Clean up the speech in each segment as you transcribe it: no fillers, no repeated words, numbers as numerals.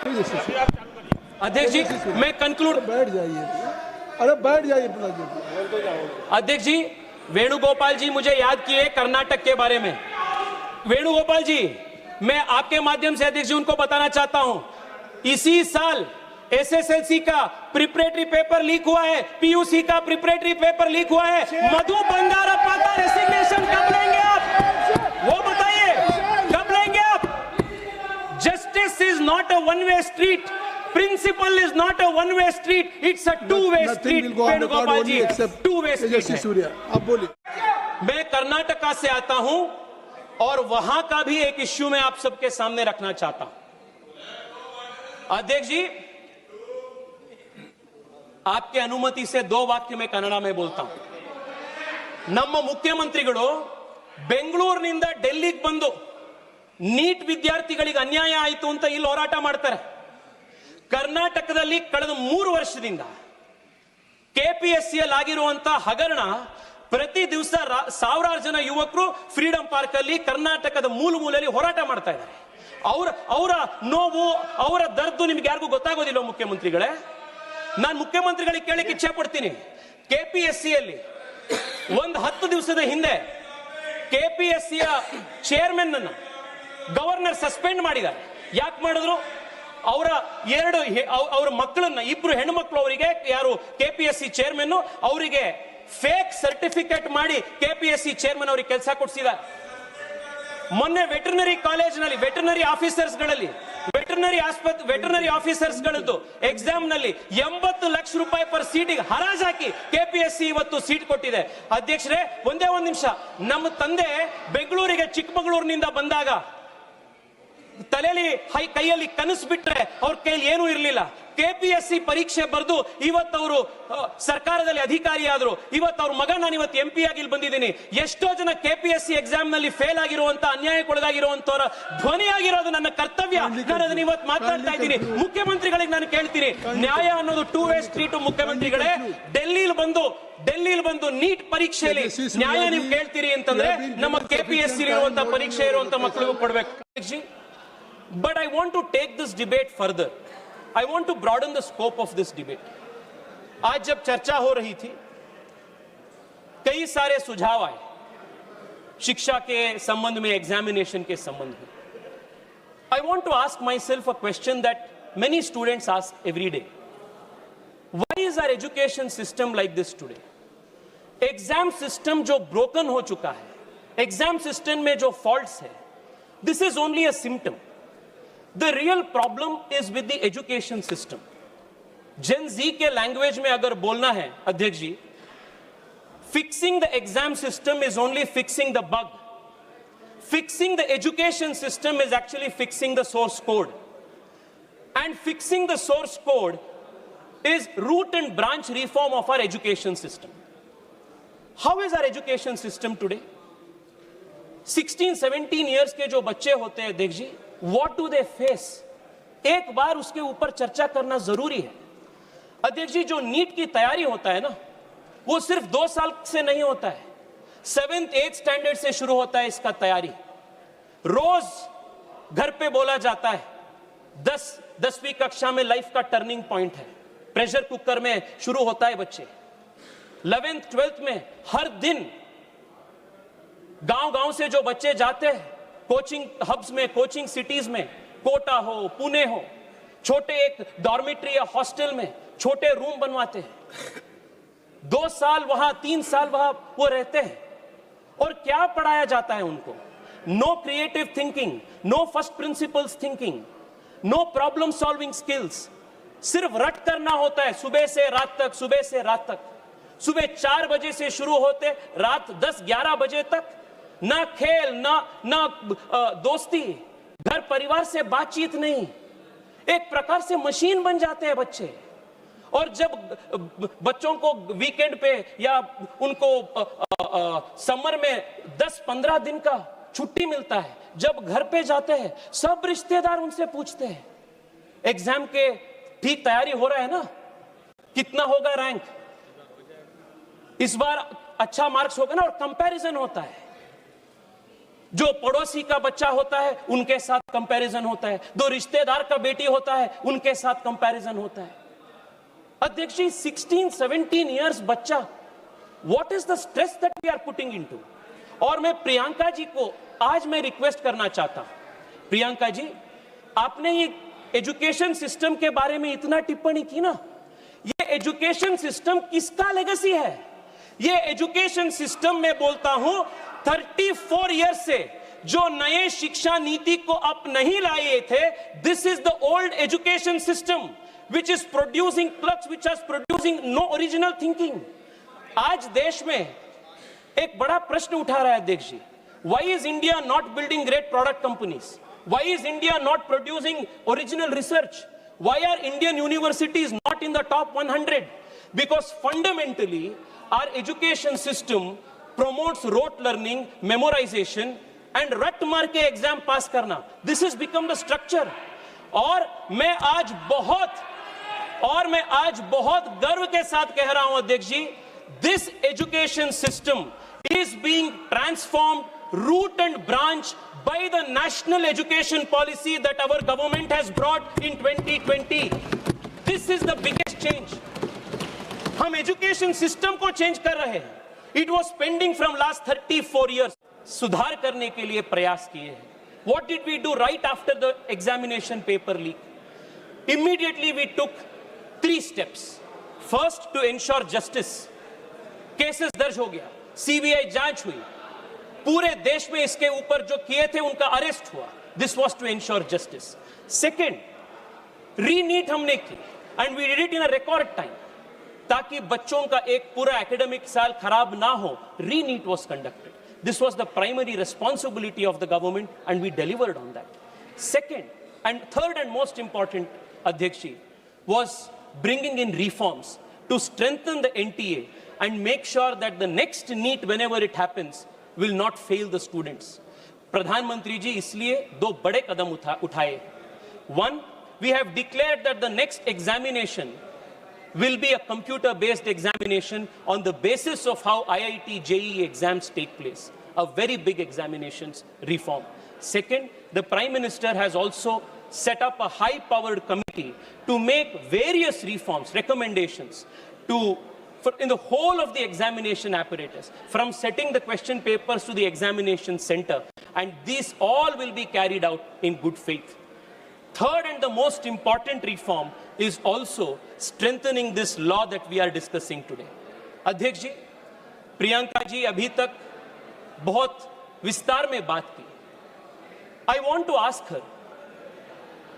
अध्यक्ष जी, मैं कंक्लूड। बैठ जाइए, अरे बैठ जाइए। अध्यक्ष जी, वेणुगोपाल जी मुझे याद किए कर्नाटक के बारे में। वेणुगोपाल जी, मैं आपके माध्यम से अध्यक्ष जी उनको बताना चाहता हूं, इसी साल एसएसएलसी का प्रिपरेटरी पेपर लीक हुआ है, पीयूसी का प्रिपरेटरी पेपर लीक हुआ है। मधु बंगारप्पा का रेसिग्नेशन कब लेंगे आप, वो बताइए, कब लेंगे आप? Justice is not a one way street, principle is not a one way street, it's a two way street. Venugopal ji, two way street. आप बोलिए। मैं कर्नाटका से आता हूं और वहां का भी एक इश्यू मैं आप सबके सामने रखना चाहता हूं। अध्यक्ष जी, आपके अनुमति से 2 वाक्य में कन्नड़ में बोलता हूं। ನಮ್ಮ ಮುಖ್ಯಮಂತ್ರಿಗಳು ಬೆಂಗಳೂರಿನಿಂದ ಡೆಲ್ಲಿಗೆ ಬಂದು ನೀಟ್ ವಿದ್ಯಾರ್ಥಿಗಳಿಗೆ ಅನ್ಯಾಯ ಆಯಿತು ಅಂತ ಇಲ್ಲಿ ಹೋರಾಟ ಮಾಡ್ತಾರೆ. ಕರ್ನಾಟಕದಲ್ಲಿ ಕಳೆದ 3 ವರ್ಷದಿಂದ ಕೆಪಿಎಸ್ಸಿಯಲ್ಲಿ ಆಗಿರುವಂತಹ ಹಗರಣ, ಪ್ರತಿ ದಿವಸ ಸಾವಿರಾರು ಜನ ಯುವಕರು ಫ್ರೀಡಂ ಪಾರ್ಕ್ ಅಲ್ಲಿ ಕರ್ನಾಟಕದ ಮೂಲೆಯಲ್ಲಿ ಹೋರಾಟ ಮಾಡ್ತಾ ಇದ್ದಾರೆ. ಅವರ ನೋವು, ಅವರ ದರ್ದು ನಿಮ್ಗೆ ಯಾರಿಗೂ ಗೊತ್ತಾಗೋದಿಲ್ಲ ಮುಖ್ಯಮಂತ್ರಿಗಳೇ. ನಾನು ಮುಖ್ಯಮಂತ್ರಿಗಳಿಗೆ ಕೇಳಕ್ಕೆ ಇಚ್ಛೆ ಪಡ್ತೀನಿ, ಕೆಪಿಎಸ್ಸಿಯಲ್ಲಿ ಒಂದು 10 ದಿವಸದ ಹಿಂದೆ ಕೆಪಿಎಸ್ಸಿಯ ಚೇರ್ಮನ್ ಅನ್ನು ಗವರ್ನರ್ ಸಸ್ಪೆಂಡ್ ಮಾಡಿದ್ದಾರೆ. ಯಾಕೆ ಮಾಡಿದ್ರು? ಅವರ ಮಕ್ಕಳನ್ನ, 2 ಹೆಣ್ಣು ಮಕ್ಕಳು, ಅವರಿಗೆ ಯಾರು ಕೆಪಿಎಸ್ಸಿ ಚೇರ್ಮನ್, ಅವರಿಗೆ ಫೇಕ್ ಸರ್ಟಿಫಿಕೇಟ್ ಮಾಡಿ ಕೆಪಿಎಸ್ಸಿ ಚೇರ್ಮನ್ ಅವರಿಗೆ ಕೆಲಸ ಕೊಡಿಸಿದ್ದಾರೆ. ಮೊನ್ನೆ ವೆಟರ್ನರಿ ಕಾಲೇಜಿನಲ್ಲಿ ವೆಟರ್ನರಿ ಆಫೀಸರ್ಸ್ ಗಳದ್ದು ಎಕ್ಸಾಮ್ ನಲ್ಲಿ 80 ಲಕ್ಷ ರೂಪಾಯಿ ಪರ್ ಸೀಟಿಗೆ ಹರಾಜಾಕಿ ಕೆಪಿಎಸ್ಸಿ ಇವತ್ತು ಸೀಟ್ ಕೊಟ್ಟಿದೆ. ಅಧ್ಯಕ್ಷರೇ, ಒಂದೇ ಒಂದು ನಿಮಿಷ. ನಮ್ಮ ತಂದೆ ಬೆಂಗಳೂರಿಗೆ ಚಿಕ್ಕಮಗಳೂರಿನಿಂದ ಬಂದಾಗ ತಲೆಯಲ್ಲಿ ಕೈಯಲ್ಲಿ ಕನಸು ಬಿಟ್ರೆ ಅವ್ರ ಕೈಯಲ್ಲಿ ಏನೂ ಇರಲಿಲ್ಲ. ಕೆಪಿಎಸ್ಸಿ ಪರೀಕ್ಷೆ ಬರೆದು ಇವತ್ತವರು ಸರ್ಕಾರದಲ್ಲಿ ಅಧಿಕಾರಿ ಆದ್ರು. ಇವತ್ತು ಅವ್ರ ಮಗ, ನಾನು ಇವತ್ತು ಎಂಪಿ ಆಗಿ ಇಲ್ಲಿ ಬಂದಿದ್ದೀನಿ. ಎಷ್ಟೋ ಜನ ಕೆಪಿಎಸ್ಸಿ ಎಕ್ಸಾಮ್ ನಲ್ಲಿ ಫೇಲ್ ಆಗಿರುವಂತ, ಅನ್ಯಾಯಕ್ಕೊಳಗಾಗಿರುವಂತವರ ಧ್ವನಿಯಾಗಿರೋದು ನನ್ನ ಕರ್ತವ್ಯ. ನಾನು ಅದನ್ನ ಇವತ್ತು ಮಾತಾಡ್ತಾ ಇದ್ದೀನಿ. ಮುಖ್ಯಮಂತ್ರಿಗಳಿಗೆ ನಾನು ಕೇಳ್ತೀನಿ, ನ್ಯಾಯ ಅನ್ನೋದು ಟೂ ವೇ ಸ್ಟ್ರೀಟ್. ಮುಖ್ಯಮಂತ್ರಿಗಳೇ, ಡೆಲ್ಲಿಲಿ ಬಂದು ನೀಟ್ ಪರೀಕ್ಷೆಯಲ್ಲಿ ನ್ಯಾಯ ನೀವು ಕೇಳ್ತೀರಿ ಅಂತಂದ್ರೆ ನಮ್ಮ ಕೆಪಿಎಸ್ಸಿ ಇರುವಂತ ಪರೀಕ್ಷೆ ಇರುವಂತ ಮಕ್ಕಳಿಗೂ ಕೊಡ್ಬೇಕು. But I want to take this debate further. I want to broaden the scope of this debate. आज जब चर्चा हो रही थी, कई सारे सुझाव आए शिक्षा के संबंध में, एग्जामिनेशन के संबंध में. I want to ask myself a question that many students ask every day. Why is our education system like this today? Exam system जो broken हो चुका है, exam system में जो faults है, this is only a symptom. The real problem is with the education system. Gen Z के language में अगर बोलना है अध्यक्ष जी, fixing the exam system is only fixing the bug. Fixing the education system is actually fixing the source code. And fixing the source code is root and branch reform of our education system. How is our education system today? 16-17 years के जो बच्चे होते हैं अध्यक्ष जी, What do they face? एक बार उसके ऊपर चर्चा करना जरूरी है अध्यक्ष जी. जो नीट की तैयारी होता है ना, वो सिर्फ 2 साल से नहीं होता है. 7th 8th स्टैंडर्ड से शुरू होता है इसका तैयारी. रोज घर पे बोला जाता है 10वीं कक्षा में लाइफ का टर्निंग पॉइंट है. प्रेशर कुकर में शुरू होता है बच्चे. 11th 12th में हर दिन गांव से जो बच्चे जाते हैं कोचिंग हब्स में, कोचिंग सिटीज में, कोटा हो, पुणे हो, छोटे एक डॉर्मिटरी या हॉस्टल में छोटे रूम बनवाते हैं. 2 साल वहां, 3 साल वहां वो रहते हैं. और क्या पढ़ाया जाता है उनको? No creative thinking, no first principles thinking, no problem solving skills. सिर्फ रट करना होता है सुबह से रात तक, सुबह से रात तक. सुबह 4 बजे से शुरू होते, रात 10-11 बजे तक. ना खेल, ना दोस्ती, घर परिवार से बातचीत नहीं. एक प्रकार से मशीन बन जाते हैं बच्चे. और जब बच्चों को वीकेंड पे या उनको समर में 10-15 दिन का छुट्टी मिलता है, जब घर पे जाते हैं सब रिश्तेदार उनसे पूछते हैं, एग्जाम के ठीक तैयारी हो रहा है ना, कितना होगा रैंक, इस बार अच्छा मार्क्स होगा ना. और कंपैरिजन होता है. जो पड़ोसी का बच्चा होता है उनके साथ कंपैरिजन होता है, जो रिश्तेदार का बेटी होता है उनके साथ कंपैरिजन होता है। अध्यक्ष जी, 16-17 इयर्स बच्चा, what is the stress that we are putting into. और मैं प्रियंका जी को आज मैं रिक्वेस्ट करना चाहता हूं, प्रियंका जी, आपने ये एजुकेशन सिस्टम के बारे में इतना टिप्पणी की ना, ये एजुकेशन सिस्टम किसका लेगेसी है? ये एजुकेशन सिस्टम में बोलता हूं 34 ईयर्स से जो नए शिक्षा नीति को आप नहीं लाए थे, this is the old education system which is producing clerks, which is producing no original thinking. आज देश में एक बड़ा प्रश्न उठा रहा है अध्यक्ष जी, why is India not building great product companies? Why is India not producing original research? Why are Indian universities not in the top 100? Because fundamentally our education system promotes rote learning, memorization and रट मार के exam पास करना. This has become the structure. और मैं आज बहुत गर्व के साथ कह रहा हूं अध्यक्ष जी, this education system is being transformed root and branch by the national education policy that our government has brought in 2020. This is the biggest change. हम एजुकेशन सिस्टम को चेंज कर रहे हैं. It was pending from last 34 years. सुधार करने के लिए प्रयास किए हैं. What did we do right after the examination paper leak? Immediately we took 3 steps. First, to ensure justice. Cases दर्ज हो गया, सीबीआई जांच हुई, पूरे देश में इसके ऊपर जो किए थे उनका अरेस्ट हुआ. This was to ensure justice. Second, रीनीट हमने की and we did it in a record time. ताकि बच्चों का एक पूरा एकेडमिक साल खराब ना हो, रीनीट was conducted. This was the primary responsibility of the government and we delivered on that. Second and third and most important, Adhyakshi, was bringing in reforms to strengthen the NTA and make sure that the next NEET, whenever it happens, will not fail the students. प्रधानमंत्री जी इसलिए 2 बड़े कदम उठाए. One, we have declared that the next examination will be a computer-based examination on the basis of how IIT JEE exams take place. A very big examinations reform. Second, the Prime Minister has also set up a high-powered committee to make various reforms, recommendations in the whole of the examination apparatus, from setting the question papers to the examination center, and these all will be carried out in good faith. Third and the most important reform is also strengthening this law that we are discussing today. अध्यक्ष जी, प्रियंका जी अभी तक बहुत विस्तार में बात की. I want to ask her,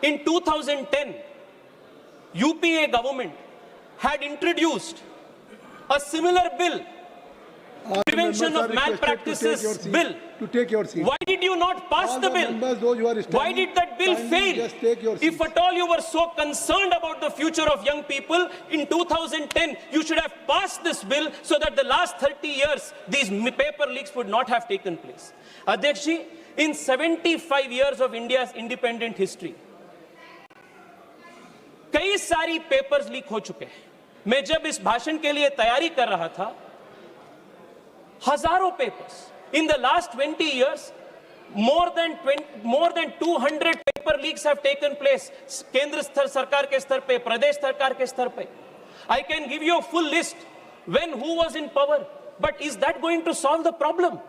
in 2010, UPA government had introduced a similar bill, Prevention of Malpractices Bill. To take your seat. Why did you not pass All the the bill? members, those who are standing, Why did that bill kindly fail? just take your If seats. at all you were so concerned about the future of young people, in 2010 you should have passed this bill so that the last 30 years these paper leaks would not have taken place. Adhyaksh ji, in 75 years of India's independent history, कई सारी papers leak हो चुके हैं. मैं जब इस भाषण के लिए तैयारी कर रहा था, हजारों papers. In the last 20 years, more than 200 paper leaks have taken place. केंद्र स्तर सरकार के स्तर पे, प्रदेश सरकार के स्तर पे. I can give you a full list when who was in power. But is that going to solve the problem?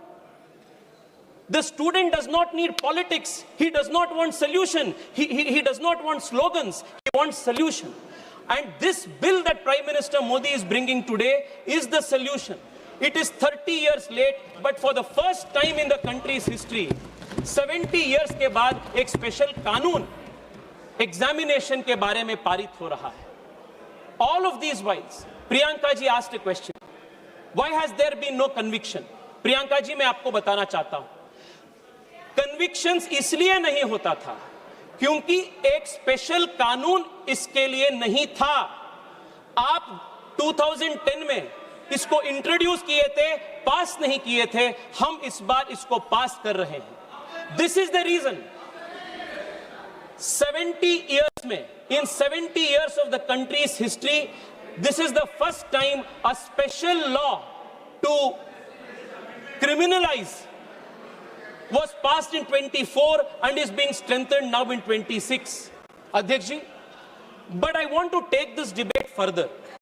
The student does not need politics. He does not want solution. He does not want slogans. He wants solution. And this bill that Prime Minister Modi is bringing today is the solution. It is 30 years late, but for the first time in the country's history, 70 years के बाद एक special कानून examination के बारे में पारित हो रहा है. All of these whiles, Priyanka ji asked a question. Why has there been no conviction? Priyanka ji, मैं आपको बताना चाहता हूं. Convictions इसलिए नहीं होता था क्योंकि एक स्पेशल कानून इसके लिए नहीं था. आप 2010 में इसको इंट्रोड्यूस किए थे, पास नहीं किए थे. हम इस बार इसको पास कर रहे हैं. This is the reason. 70 years में, in 70 years of the country's history, this is the first time a special law to criminalize was passed in 24 and is being strengthened now in 26. Adhyaksh ji, but I want to take this debate further.